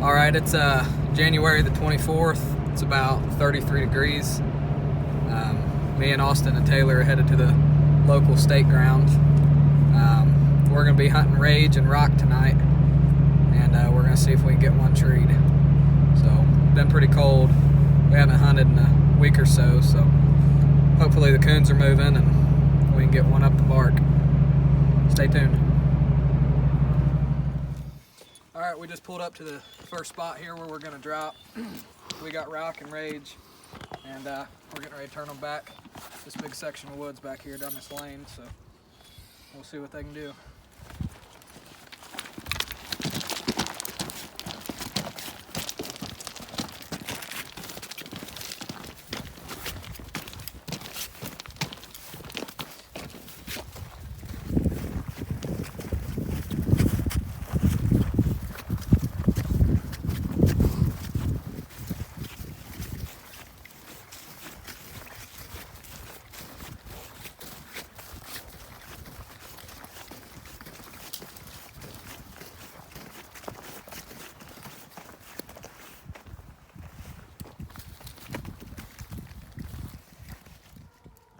All right, it's January the 24th. It's about 33 degrees. Me and Austin and Taylor are headed to the local state ground. We're gonna be hunting rage and rock tonight, and we're gonna see if we can get one treed. So, been pretty cold. We haven't hunted in a week or so, so hopefully the coons are moving and we can get one up the bark. Stay tuned. All right, we just pulled up to the first spot here where we're gonna drop. We got rock and rage, and we're getting ready to turn them back. This big section of woods back here down this lane, so we'll see what they can do.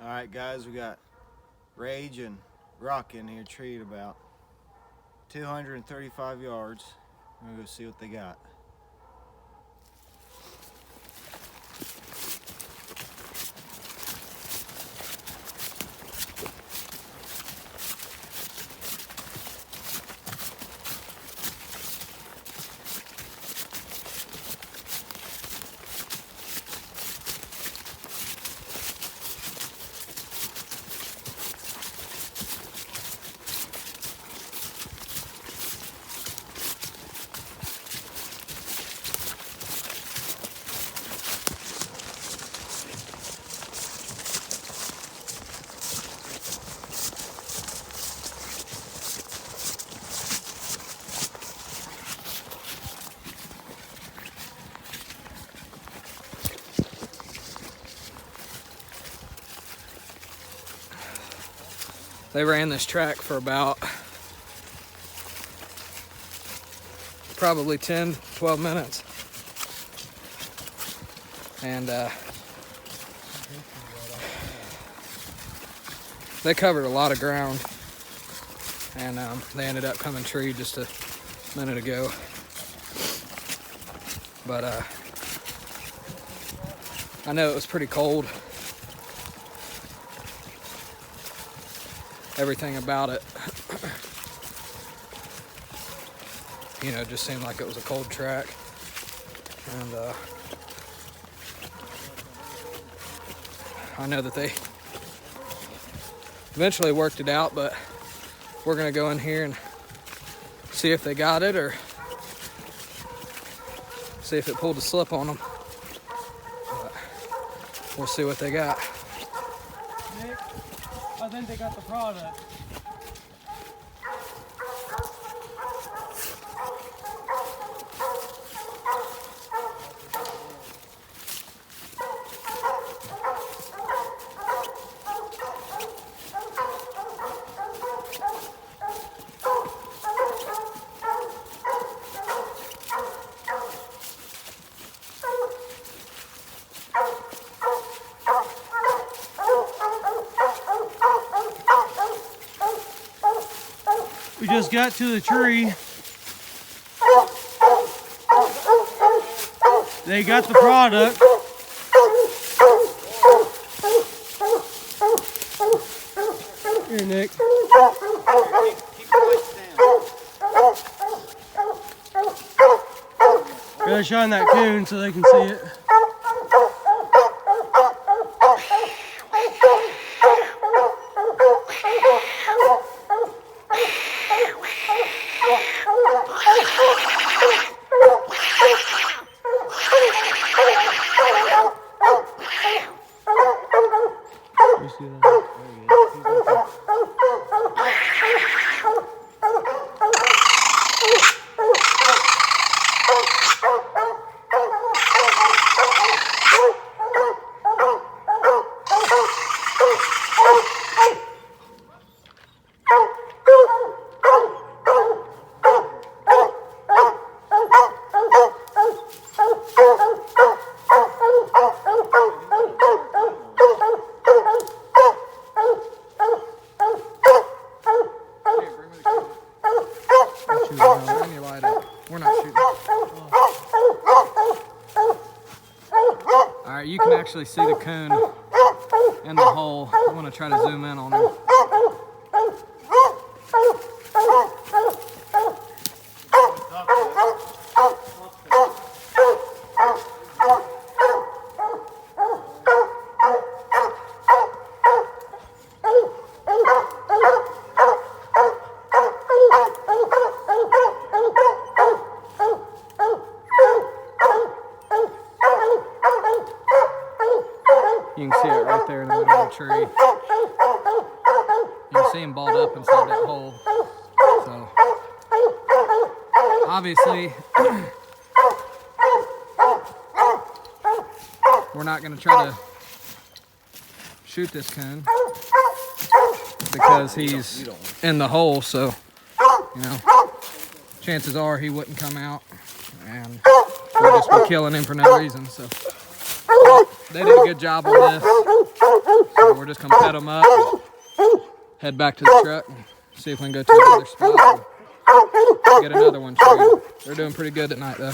All right, guys, we got rage and rock in here, treed about 235 yards. I'm gonna go see what they got. They ran this track for about probably 10, 12 minutes. And they covered a lot of ground, and they ended up coming treed just a minute ago. But I know it was pretty cold. Everything about it, you know, just seemed like it was a cold track. And I know that they eventually worked it out, but we're gonna go in here and see if they got it, or see if it pulled a slip on them. But we'll see what they got. I think they got the product. We just got to the tree. They got the product. Here, Nick. Gotta shine that coon so they can see it. We're not shooting. All right, you can actually see the coon in the hole. I want to try to zoom in on him. You can see it right there in the middle of the tree. You can see him balled up inside that hole. So, obviously, we're not going to try to shoot this coon because he's in the hole, so, you know, chances are he wouldn't come out, and we'll just be killing him for no reason, so. They did a good job on this, so we're just gonna pet them up, head back to the truck, and see if we can go to another spot and get another one treated. They're doing pretty good tonight, though.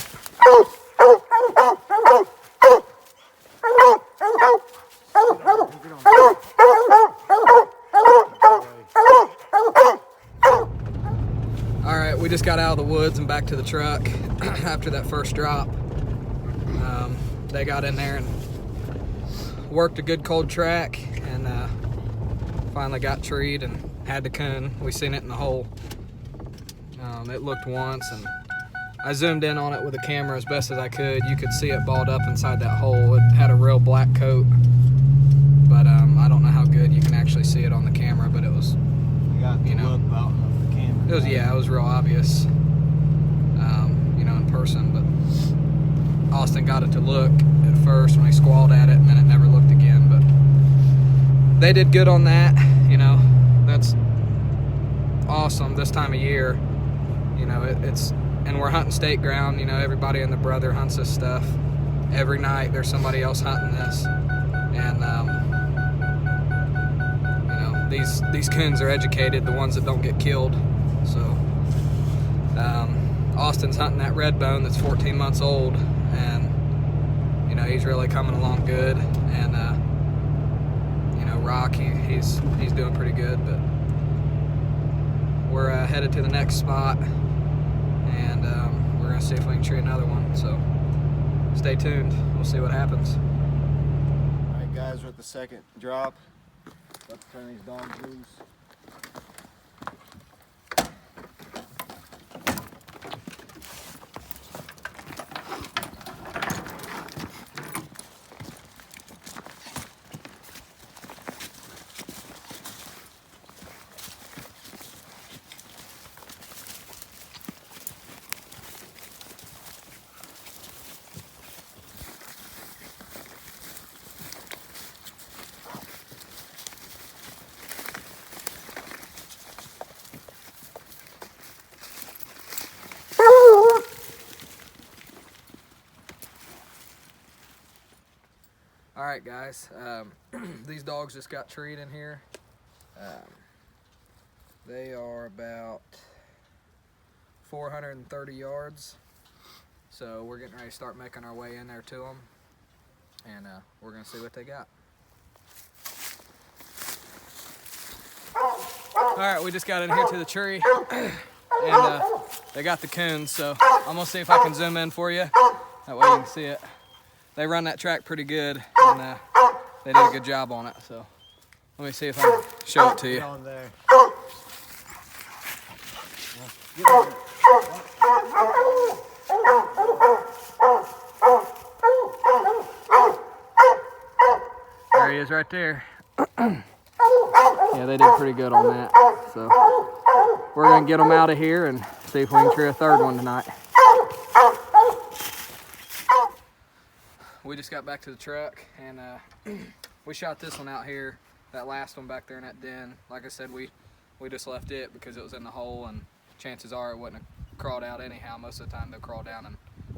All right, we just got out of the woods and back to the truck after that first drop. They got in there and worked a good cold track and finally got treed and had the coon. We seen it in the hole. It looked once and I zoomed in on it with the camera as best as I could. You could see it balled up inside that hole. It had a real black coat, but I don't know how good you can actually see it on the camera, but it was, you know, the camera. it was, yeah, it was real obvious, you know, in person, but Austin got it to look at first when he squalled at it, and then it never looked again. But they did good on that. You know, that's awesome this time of year. You know, it's and we're hunting state ground. You know, everybody and their brother hunts this stuff every night. There's somebody else hunting this, and you know, these coons are educated, the ones that don't get killed. So Austin's hunting that red bone that's 14 months old. And you know, he's really coming along good, and you know, Rock, he's doing pretty good. But we're headed to the next spot, and we're gonna see if we can tree another one. So stay tuned. We'll see what happens. All right, guys, we're at the second drop. About to turn these dogs loose. All right, guys, these dogs just got treed in here. They are about 430 yards. So we're getting ready to start making our way in there to them, and we're gonna see what they got. All right, we just got in here to the tree, and they got the coons, so I'm gonna see if I can zoom in for you. That way you can see it. They run that track pretty good, and they did a good job on it. So let me see if I can show it to you. Get on there. There he is right there. Yeah, they did pretty good on that. So we're gonna get them out of here and see if we can tree a third one tonight. We just got back to the truck, and we shot this one out here, that last one back there in that den. Like I said, we just left it because it was in the hole, and chances are it wouldn't have crawled out anyhow. Most of the time they'll crawl down and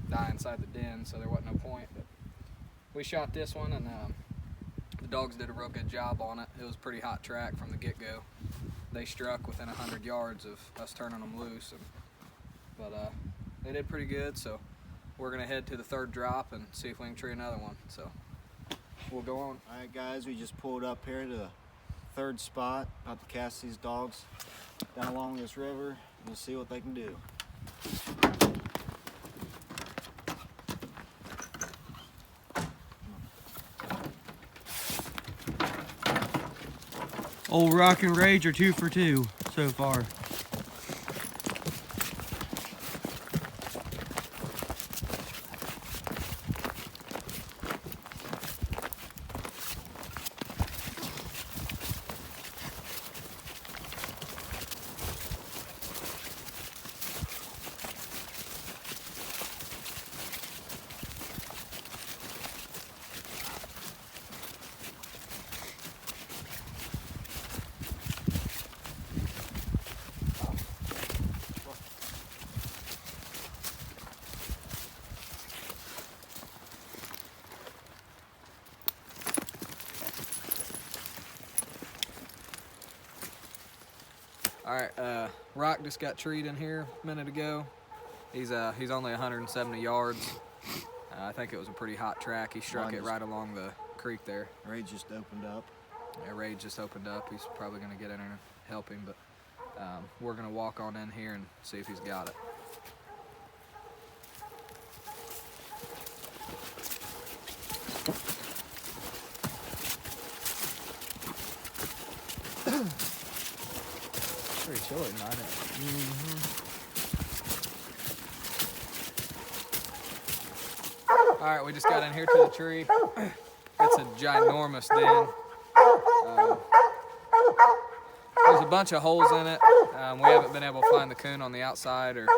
die inside the den, so there wasn't no point. But we shot this one, and the dogs did a real good job on it. It was a pretty hot track from the get-go. They struck within 100 yards of us turning them loose, but they did pretty good, so we're gonna head to the third drop and see if we can tree another one. So we'll go on. All right, guys, we just pulled up here to the third spot. About to cast these dogs down along this river and we'll see what they can do. Old Rock and Rage are 2 for 2 so far. All right, Rock just got treed in here a minute ago. He's only 170 yards. I think it was a pretty hot track. He struck it right along the creek there. Ray just opened up. Yeah, Ray just opened up. He's probably gonna get in there and help him, but we're gonna walk on in here and see if he's got it. Pretty chilly tonight. All right, we just got in here to the tree. It's a ginormous den. There's a bunch of holes in it. We haven't been able to find the coon on the outside, or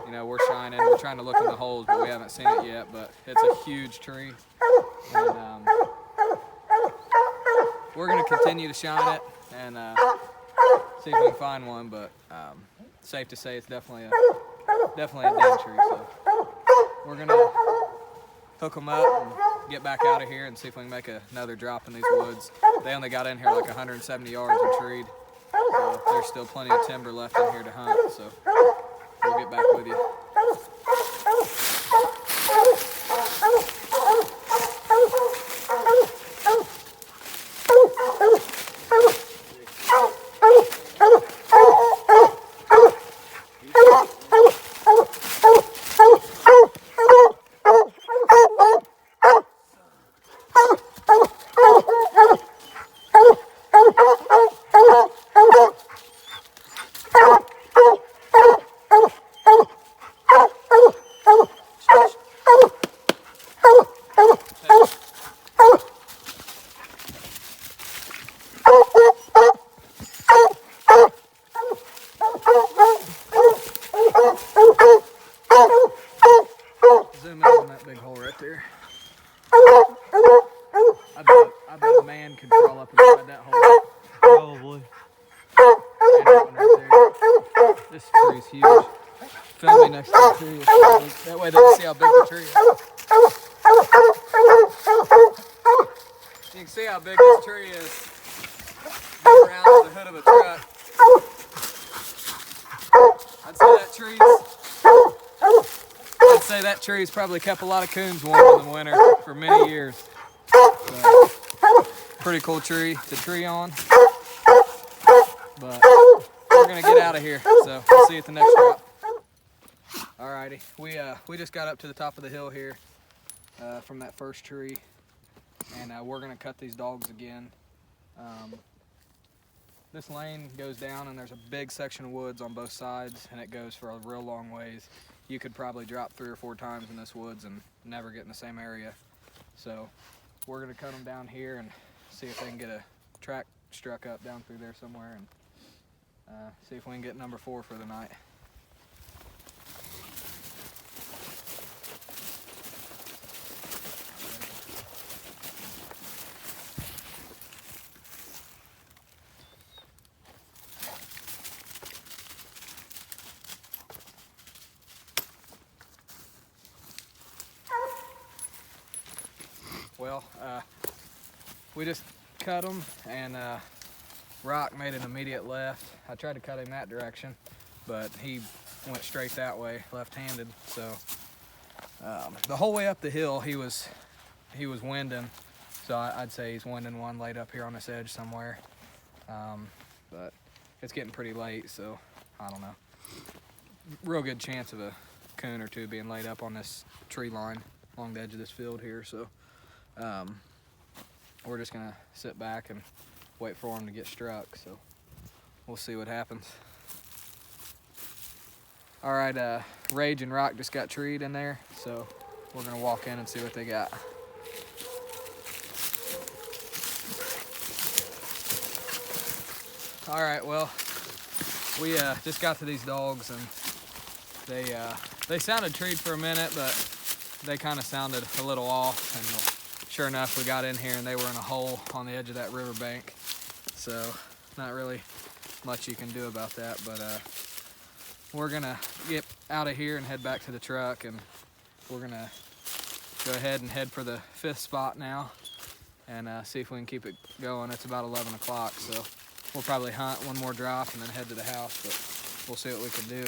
we're shining. We're trying to look in the holes, but we haven't seen it yet. But it's a huge tree, and we're gonna continue to shine it and see if we can find one. But safe to say, it's definitely a den tree. So we're gonna hook them up and get back out of here and see if we can make another drop in these woods. They only got in here like 170 yards and treed. So there's still plenty of timber left in here to hunt, so we'll get back with you. Zoom in on that big hole right there. I bet a man could crawl up inside that hole. Probably. And that one right there. This tree's huge. Film me next to the tree. That way they can see how big the tree is. You can see how big this tree is. Big around the hood of a truck. I'd say that tree's probably kept a lot of coons warm in the winter for many years. So, pretty cool tree to tree on. But we're gonna get out of here, so we'll see you at the next drop. Alrighty, we just got up to the top of the hill here from that first tree, and we're gonna cut these dogs again. This lane goes down and there's a big section of woods on both sides, and it goes for a real long ways. You could probably drop 3 or 4 times in this woods and never get in the same area. So we're gonna cut them down here and see if they can get a track struck up down through there somewhere, and see if we can get number 4 for the night. Well, we just cut them, and Rock made an immediate left. I tried to cut him that direction, but he went straight that way, left-handed. So the whole way up the hill, he was winding. So I'd say he's winding one laid up here on this edge somewhere. But it's getting pretty late, so I don't know. Real good chance of a coon or two being laid up on this tree line along the edge of this field here. So we're just gonna sit back and wait for him to get struck. So we'll see what happens. All right, Rage and Rock just got treed in there, so we're gonna walk in and see what they got. All right, well, we just got to these dogs, and they sounded treed for a minute, but they kind of sounded a little off. And sure enough, we got in here and they were in a hole on the edge of that riverbank. So not really much you can do about that, but we're gonna get out of here and head back to the truck, and we're gonna go ahead and head for the 5th spot now and see if we can keep it going. It's about 11 o'clock, so we'll probably hunt one more drop and then head to the house, but we'll see what we can do.